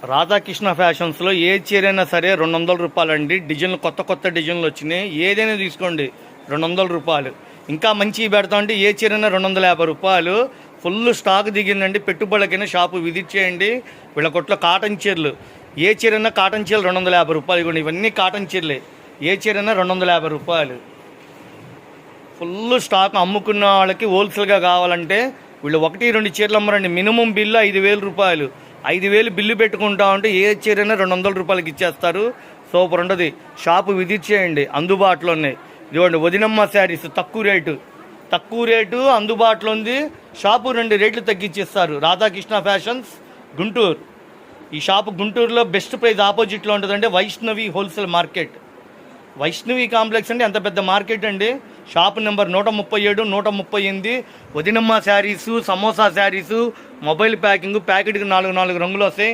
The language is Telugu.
రాధాకృష్ణ ఫ్యాషన్స్లో ఏ చీర అయినా సరే 200 రూపాయలండి. డిజైన్లు కొత్త డిజైన్లు వచ్చినాయి. ఏదైనా తీసుకోండి 200 రూపాయలు. ఇంకా మంచి పెడతా అంటే ఏ చీర అయినా 250 రూపాయలు. ఫుల్ స్టాక్ దిగిందండి. పెట్టుబడులకైనా షాపు విజిట్ చేయండి. వీళ్ళ కొట్లో కాటన్ చీరలు, ఏ చీరైనా కాటన్ చీరలు 250 రూపాయలు. ఇవ్వండి, ఇవన్నీ కాటన్ చీరలే. ఏ చీరైనా 250 రూపాయలు. Full stock. అమ్ముకున్న వాళ్ళకి హోల్సేల్గా కావాలంటే వీళ్ళు 1-2 చీరలు అమ్మరండి. మినిమం బిల్లు 5,000 రూపాయలు. 5,000 బిల్లు పెట్టుకుంటా ఉంటే ఏ చీరైనా 200 రూపాయలకి ఇచ్చేస్తారు. సూపర్ ఉంటుంది. షాపు విజిట్ చేయండి, అందుబాటులో ఉన్నాయి. ఇదిగోండి వదినమ్మ శారీస్ తక్కువ రేటు అందుబాటులో ఉంది. షాపు 2 రేట్లు తగ్గించేస్తారు. రాధాకృష్ణ ఫ్యాషన్స్ గుంటూరు. ఈ షాపు గుంటూరులో బెస్ట్ ప్రైస్ ఆపోజిట్లో ఉంటుందంటే Vaishnavi wholesale market. Vaishnavi complex అంటే అంత పెద్ద మార్కెట్ అండి. Shop number 137, 138. Vadinamma sarees, Samosa sarees, mobile packing. ప్యాకెట్కి 4 రంగులు వస్తాయి.